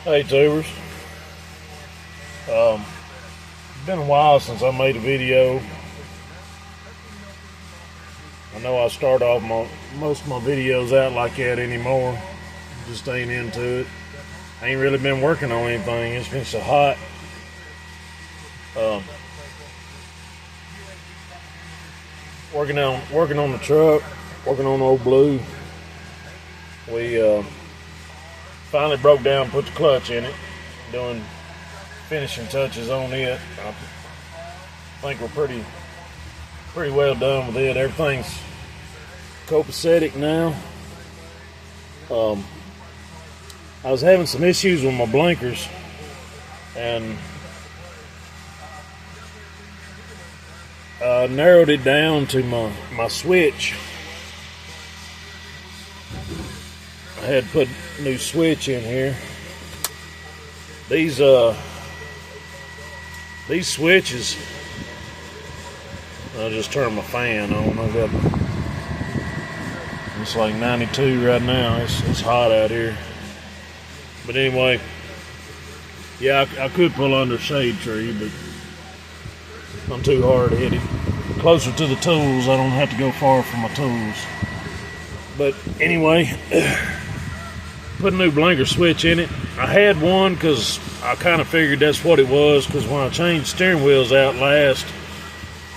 Hey tubers, it's been a while since I made a video. I know I start off most of my videos out like that anymore. Just ain't into it. I ain't really been working on anything. It's been so hot. Working on the truck, working on Old Blue. We finally broke down, put the clutch in it, doing finishing touches on it. I think we're pretty well done with it. Everything's copacetic now. I was having some issues with my blinkers, and narrowed it down to my switch. I had put a new switch in here. These switches, I'll just turn my fan on. It's like 92 right now. It's hot out here. But anyway, yeah, I could pull under a shade tree, but I'm too hard-headed. Closer to the tools, I don't have to go far from my tools. But anyway, put a new blinker switch in it. I had one because I kind of figured that's what it was, because when I changed steering wheels out last,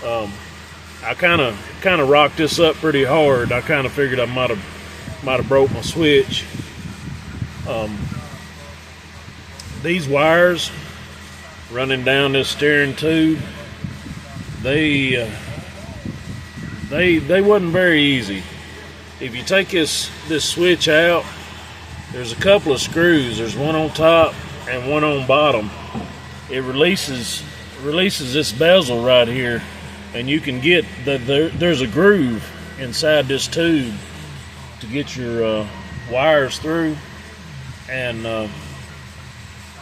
I kind of rocked this up pretty hard. I kind of figured I might have broke my switch. These wires running down this steering tube, they wasn't very easy. If you take this switch out, there's a couple of screws. There's one on top and one on bottom. It releases this bezel right here, and you can get there's a groove inside this tube to get your wires through. And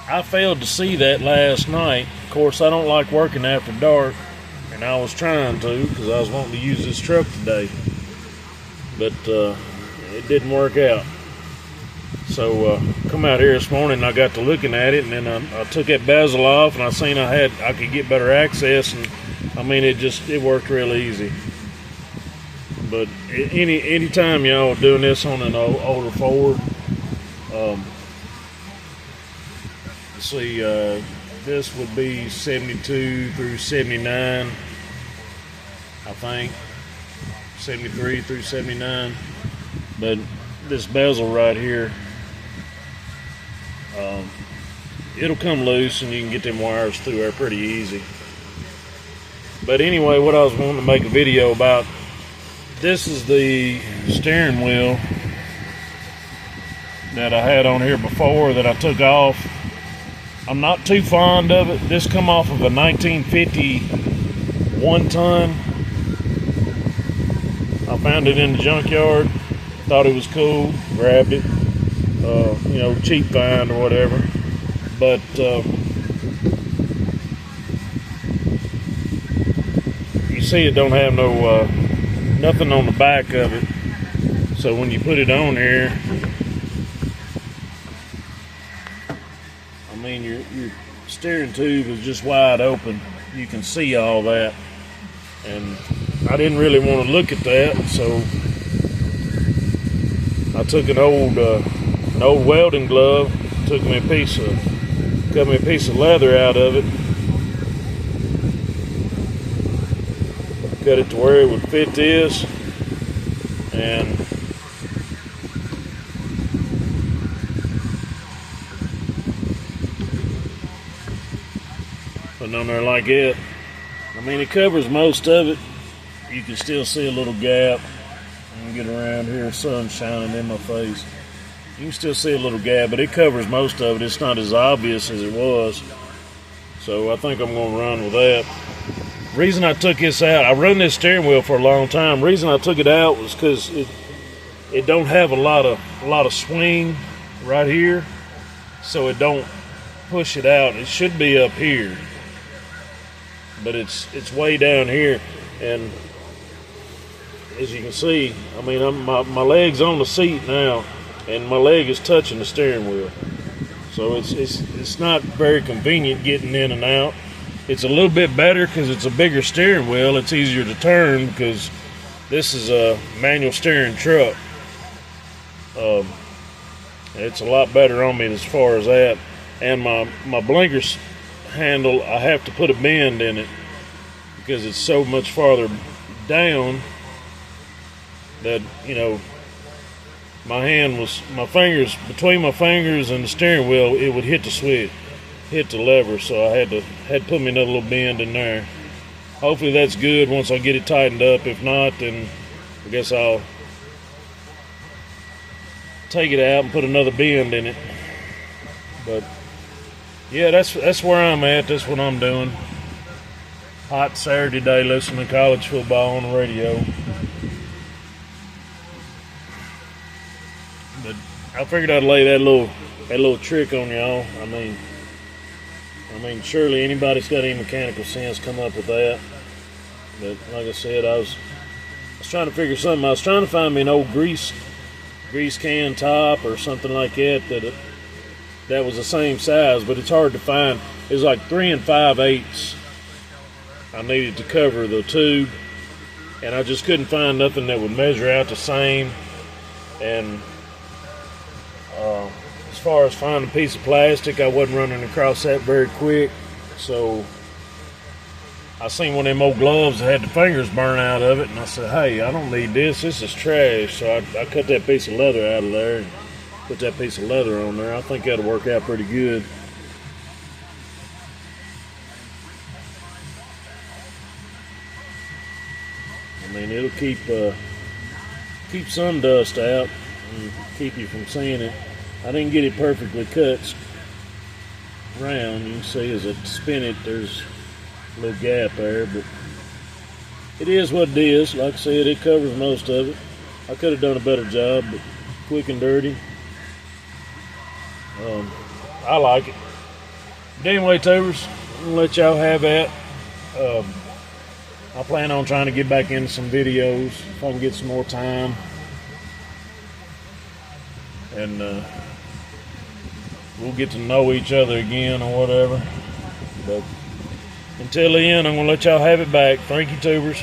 I failed to see that last night. Of course, I don't like working after dark, and I was trying to because I was wanting to use this truck today, but it didn't work out. So come out here this morning, and I got to looking at it, and then I took that bezel off, and I seen I could get better access, and I mean it worked real easy. But anytime y'all doing this on an older Ford, let's see, this would be 72 through 79, I think, 73 through 79. But this bezel right here, it'll come loose and you can get them wires through there pretty easy. But anyway, what I was wanting to make a video about, this is the steering wheel that I had on here before that I took off. I'm not too fond of it. This come off of a 1950 one-ton. I found it in the junkyard. Thought it was cool. Grabbed it. Cheap find or whatever. But you see, it don't have no nothing on the back of it. So when you put it on here, I mean, your steering tube is just wide open. You can see all that, and I didn't really want to look at that, so I took an old welding glove, cut me a piece of leather out of it, cut it to where it would fit this, and put it on there like it. I mean, it covers most of it. You can still see a little gap. I'm gonna get around here, sun's shining in my face. You can still see a little gap, but it covers most of it. It's not as obvious as it was. So I think I'm gonna run with that. Reason I took this out, I run this steering wheel for a long time. Reason I took it out was because it don't have a lot of swing right here, so it don't push it out. It should be up here, but it's way down here. And as you can see, I mean, my leg's on the seat now, and my leg is touching the steering wheel. So it's not very convenient getting in and out. It's a little bit better because it's a bigger steering wheel. It's easier to turn because this is a manual steering truck. It's a lot better on me as far as that. And my blinkers handle, I have to put a bend in it because it's so much farther down that, you know, between my fingers and the steering wheel, it would hit the switch, hit the lever, so I had to put me another little bend in there. Hopefully that's good once I get it tightened up. If not, then I guess I'll take it out and put another bend in it. But yeah, that's where I'm at. That's what I'm doing. Hot Saturday day, listening to college football on the radio. But I figured I'd lay that little trick on y'all. I mean, surely anybody's got any mechanical sense come up with that. But like I said, I was trying to figure something. I was trying to find me an old grease can top or something like that was the same size, but it's hard to find. It was like 3 5/8 I needed to cover the tube, and I just couldn't find nothing that would measure out the same. And as far as finding a piece of plastic, I wasn't running across that very quick. So I seen one of them old gloves that had the fingers burn out of it, and I said, hey, I don't need this. This is trash. So I cut that piece of leather out of there and put that piece of leather on there. I think that'll work out pretty good. I mean, it'll keep sun dust out and keep you from seeing it. I didn't get it perfectly cut round. You can see as I spin it, there's a little gap there, but it is what it is. Like I said, it covers most of it. I could have done a better job, but quick and dirty. I like it. But anyway, tubers, I'm gonna let y'all have that. I plan on trying to get back into some videos if I can get some more time. And we'll get to know each other again or whatever. But until then, I'm going to let y'all have it back. Thank you, tubers.